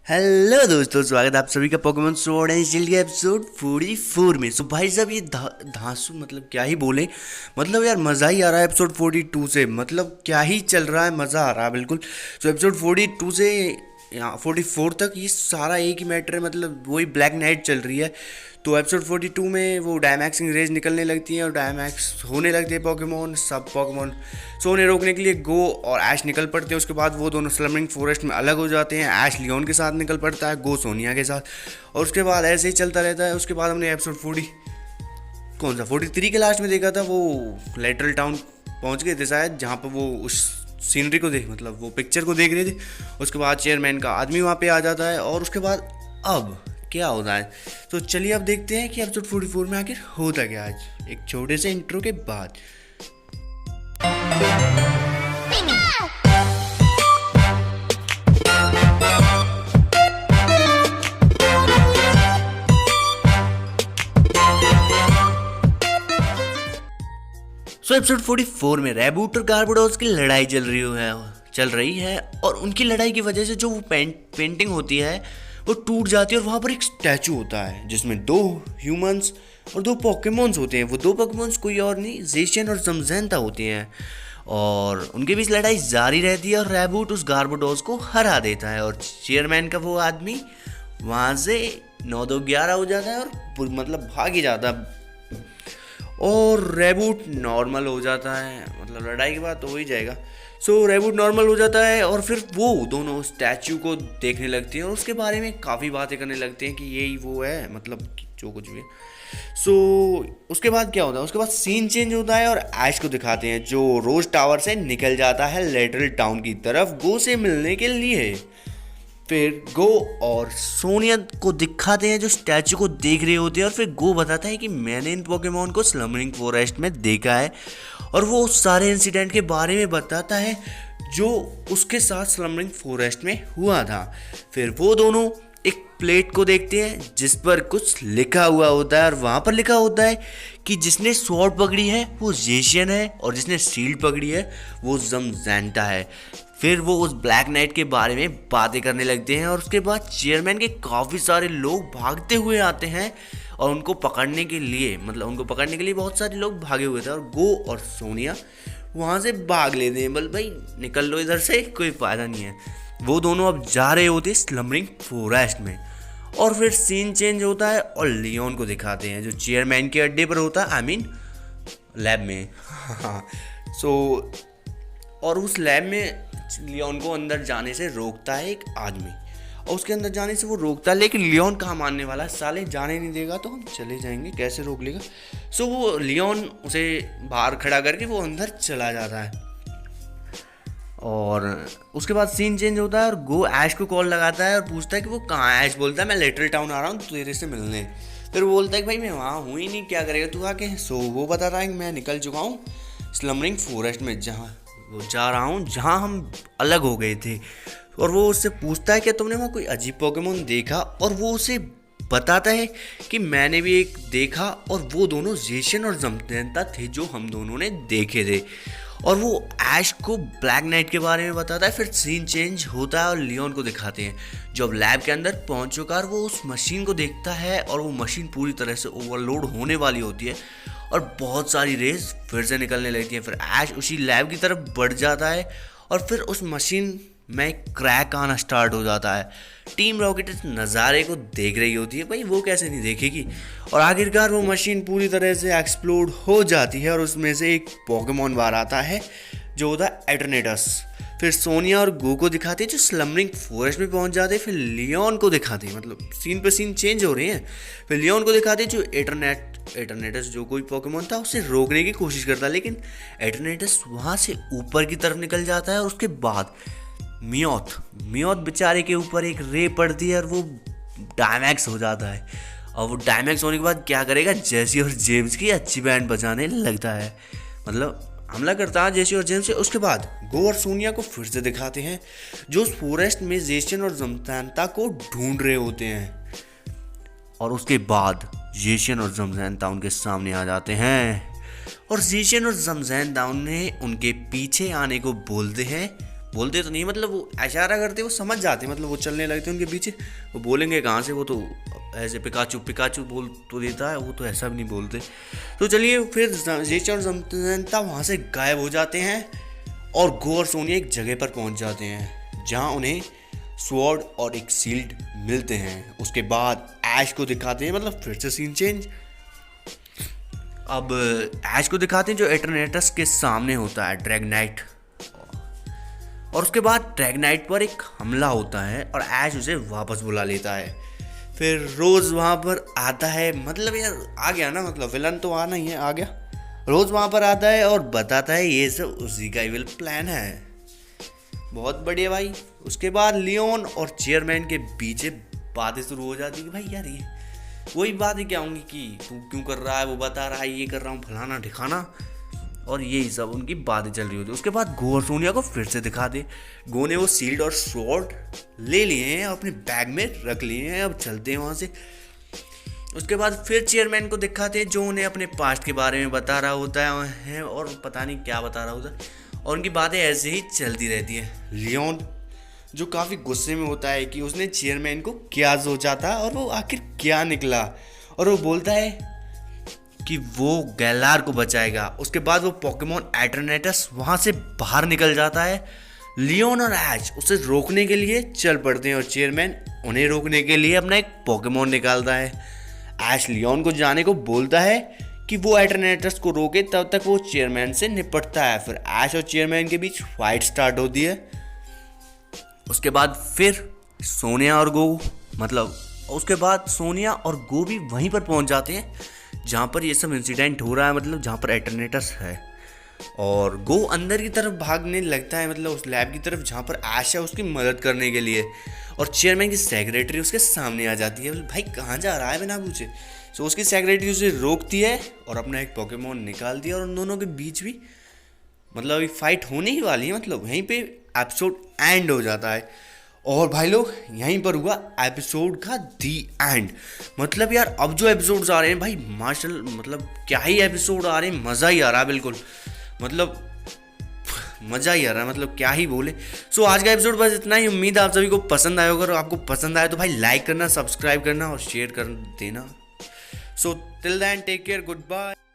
Hello दोस्तों, स्वागत है आप सभी का पोकेमॉन स्वॉर्ड एंड शील्ड के एपिसोड 44 में। सो भाई साहब ये धांसू मतलब क्या ही बोले। मतलब यार मज़ा ही आ रहा है एपिसोड 42 से। मतलब क्या ही चल रहा है, मज़ा आ रहा है बिल्कुल। सो एपिसोड 42 से यहाँ 44 तक ये सारा एक ही मैटर है। मतलब वही ब्लैक नाइट चल रही है। तो एपिसोड 42 में वो डायमैक्सिंग रेज निकलने लगती हैं और डायमैक्स होने लगते हैं पोकेमॉन। सब पोकेमॉन सोने रोकने के लिए गो और ऐश निकल पड़ते हैं। उसके बाद वो दोनों स्लमरिंग फॉरेस्ट में अलग हो जाते हैं। ऐश लियोन के साथ निकल पड़ता है, गो सोनिया के साथ। और उसके बाद ऐसे ही चलता रहता है। उसके बाद हमने एपिसोड 43 के लास्ट में देखा था। वो लेटरल टाउन पहुंच गए थे शायद, जहाँ पर वो उस सीनरी को देख मतलब वो पिक्चर को देख रहे थे। उसके बाद चेयरमैन का आदमी वहाँ पे आ जाता है। और उसके बाद अब क्या होता है, तो चलिए अब देखते हैं कि एपिसोड 44 में आखिर होता क्या आज, एक छोटे से इंट्रो के बाद। सो एपिसोड 44 में रैबूट और गार्बोडोस की लड़ाई चल रही है। और उनकी लड़ाई की वजह से जो वो पेंटिंग होती है वो टूट जाती है। और वहाँ पर एक स्टैचू होता है जिसमें 2 ह्यूमंस और 2 पोकेमॉन्स होते हैं। वो 2 पोकेमॉन्स कोई और नहीं, ज़ेशियन और ज़मज़ैंता होते हैं। और उनके बीच लड़ाई जारी रहती है और रैबूट उस गार्बोडोस को हरा देता है। और चेयरमैन का वो आदमी वहाँ से 9-2-11 हो जाता है और मतलब भाग ही जाता है। और रैबूट नॉर्मल हो जाता है। मतलब लड़ाई के बाद तो हो ही जाएगा। सो रैबूट नॉर्मल हो जाता है और फिर वो दोनों स्टैचू को देखने लगती हैं और उसके बारे में काफ़ी बातें करने लगते हैं कि यही वो है, मतलब जो कुछ भी है। सो उसके बाद क्या होता है, उसके बाद सीन चेंज होता है और ऐश को दिखाते हैं जो रोज टावर से निकल जाता है लेटरल टाउन की तरफ गो से मिलने के लिए। फिर गो और सोनिया को दिखाते हैं जो स्टैचू को देख रहे होते हैं। और फिर गो बताता है कि मैंने इन पोकेमॉन को स्लमरिंग फॉरेस्ट में देखा है। और वो उस सारे इंसिडेंट के बारे में बताता है जो उसके साथ स्लमरिंग फॉरेस्ट में हुआ था। फिर वो दोनों एक प्लेट को देखते हैं जिस पर कुछ लिखा हुआ होता है। और वहाँ पर लिखा होता है कि जिसने स्वॉर्ड पकड़ी है वो ज़ेशियन है और जिसने शील्ड पकड़ी है वो ज़मज़ैंता है। फिर वो उस ब्लैक नाइट के बारे में बातें करने लगते हैं। और उसके बाद चेयरमैन के काफ़ी सारे लोग भागते हुए आते हैं और उनको पकड़ने के लिए बहुत सारे लोग भागे हुए थे। और गो और सोनिया वहाँ से भाग लेते हैं, बोल भाई निकल लो इधर से, कोई फ़ायदा नहीं है। वो दोनों अब जा रहे होते स्लमरिंग फॉरेस्ट में। और फिर सीन चेंज होता है और लियोन को दिखाते हैं जो चेयरमैन के अड्डे पर होता है, आई मीन लैब में। सो और उस लैब में लियोन को अंदर जाने से रोकता है एक आदमी। और उसके अंदर जाने से वो रोकता है, लेकिन लियोन कहाँ मानने वाला है, साले जाने नहीं देगा तो हम चले जाएंगे, कैसे रोक लेगा। सो वो लियोन उसे बाहर खड़ा करके वो अंदर चला जाता है। और उसके बाद सीन चेंज होता है और गो ऐश को कॉल लगाता है और पूछता है कि वो कहाँ है। ऐश बोलता है मैं लिटिल टाउन आ रहा हूँ तेरे से मिलने। फिर वो बोलता है कि भाई मैं वहाँ हूँ ही नहीं, क्या करेगा तू आके। सो वो बताता है कि मैं निकल चुका हूँ स्लमरिंग फॉरेस्ट में, जहाँ वो जा रहा हूँ जहाँ हम अलग हो गए थे। और वो उससे पूछता है कि तुमने वहाँ कोई अजीब पोकेमॉन देखा। और वो उसे बताता है कि मैंने भी एक देखा और वो दोनों ज़ेशियन और ज़मज़ैंता थे जो हम दोनों ने देखे थे। और वो ऐश को ब्लैक नाइट के बारे में बताता है। फिर सीन चेंज होता है और लियोन को दिखाते हैं जो अब लैब के अंदर पहुंच चुका है। वो उस मशीन को देखता है और वो मशीन पूरी तरह से ओवरलोड होने वाली होती है और बहुत सारी रेस फिर से निकलने लगती हैं। फिर ऐश उसी लैब की तरफ बढ़ जाता है और फिर उस मशीन में क्रैक आना स्टार्ट हो जाता है। टीम रॉकेट इस नज़ारे को देख रही होती है, भाई वो कैसे नहीं देखेगी। और आखिरकार वो मशीन पूरी तरह से एक्सप्लोड हो जाती है और उसमें से एक पोकेमॉन बाहर आता है जो होता है एटर्नेटस। फिर सोनिया और गो को दिखाते हैं जो स्लमरिंग फॉरेस्ट में पहुंच जाते हैं। फिर लियोन को दिखाते हैं, मतलब सीन पे सीन चेंज हो रहे हैं। फिर लियोन को दिखाते हैं जो एटर्नेटस जो कोई पोकेमॉन था उसे रोकने की कोशिश करता है, लेकिन एटर्नेटस वहाँ से ऊपर की तरफ निकल जाता है। और उसके बाद मियोथ बेचारे के ऊपर एक रे पड़ती है और वो डायमैक्स हो जाता है। और वो डायमैक्स होने के बाद क्या करेगा, जेसी और जेम्स की अच्छी बैंड बजाने लगता है, मतलब हमला करता है जेसी और जेम्स से। उसके बाद गो और सोनिया को फिर से दिखाते हैं जो उस फॉरेस्ट में ज़ेशियन और ज़मज़ैंता को ढूंढ रहे होते हैं। और उसके बाद ज़ेशियन और ज़मज़ैंता उनके सामने आ जाते हैं और ज़ेशियन और ज़मज़ैंता उन्हें उनके पीछे आने को बोलते हैं बोलते तो नहीं, मतलब वो इशारा करते, वो समझ जाते, मतलब वो चलने लगते उनके पीछे, वो बोलेंगे कहाँ से, वो तो ऐसे पिकाचू पिकाचू बोल तो देता है, वो तो ऐसा भी नहीं बोलते। तो चलिए फिर जेचर और जमता वहाँ से गायब हो जाते हैं और गो और सोनिया एक जगह पर पहुँच जाते हैं जहाँ उन्हें स्वॉर्ड और एक शील्ड मिलते हैं। उसके बाद ऐश को दिखाते हैं, मतलब फिर से सीन चेंज। अब ऐश को दिखाते हैं जो एटर्नेटस के सामने होता है, ड्रैगनाइट। और उसके बाद ड्रैगनाइट पर एक हमला होता है और ऐश उसे वापस बुला लेता है। फिर रोज़ वहाँ पर आता है, मतलब यार आ गया ना, मतलब विलन तो आना ही है, आ गया। रोज़ वहाँ पर आता है और बताता है ये सब उसी का इविल प्लान है। बहुत बढ़िया भाई। उसके बाद लियोन और चेयरमैन के बीच बातें शुरू हो जाती है कि भाई यार ये वही बातें क्या होंगी कि तू क्यों कर रहा है, वो बता रहा है ये कर रहा हूँ, फलाना ठिकाना, और यही सब उनकी बातें चल रही होती है। उसके बाद गो और सोनिया को फिर से दिखा दे। गो ने वो शील्ड और स्वॉर्ड ले लिए हैं, अपने बैग में रख लिए हैं, अब चलते हैं वहाँ से। उसके बाद फिर चेयरमैन को दिखाते हैं जो उन्हें अपने पास्ट के बारे में बता रहा होता है और पता नहीं क्या बता रहा होता है, और उनकी बातें ऐसे ही चलती रहती हैं। लियोन जो काफ़ी गुस्से में होता है कि उसने चेयरमैन को क्या सोचा था और वो आखिर क्या निकला, और वो बोलता है कि वो गैलार को बचाएगा। उसके बाद वो पोकेमॉन एटर्नेटस वहाँ से बाहर निकल जाता है। लियोन और ऐश उसे रोकने के लिए चल पड़ते हैं और चेयरमैन उन्हें रोकने के लिए अपना एक पोकेमॉन निकालता है। ऐश लियोन को जाने को बोलता है कि वो एटर्नेटस को रोके, तब तक वो चेयरमैन से निपटता है। फिर ऐश और चेयरमैन के बीच फाइट स्टार्ट होती है। उसके बाद फिर सोनिया और गो, मतलब उसके बाद सोनिया और गो भी वहीं पर पहुंच जाते हैं जहाँ पर ये सब इंसिडेंट हो रहा है, मतलब जहाँ पर एटर्नेटस है। और गो अंदर की तरफ भागने लगता है, मतलब उस लैब की तरफ जहाँ पर ऐश है उसकी मदद करने के लिए। और चेयरमैन की सेक्रेटरी उसके सामने आ जाती है, भाई कहाँ जा रहा है बिना पूछे। सो उसकी सेक्रेटरी उसे रोकती है और अपना एक पोकेमॉन निकालती है, और उन दोनों के बीच भी मतलब अभी फाइट होने ही वाली है, मतलब वहीं पे एपिसोड एंड हो जाता है। और भाई लोग यहीं पर हुआ एपिसोड का दी एंड। मतलब यार अब जो एपिसोड्स आ रहे हैं भाई मार्शल, मतलब क्या ही एपिसोड आ रहे हैं, मज़ा ही आ रहा है बिल्कुल, मतलब मज़ा ही आ रहा है, मतलब क्या ही बोले। सो आज का एपिसोड बस इतना ही। उम्मीद है आप सभी को पसंद आया होगा, अगर आपको पसंद आया तो भाई लाइक करना, सब्सक्राइब करना और शेयर कर देना। So till then take care, good bye.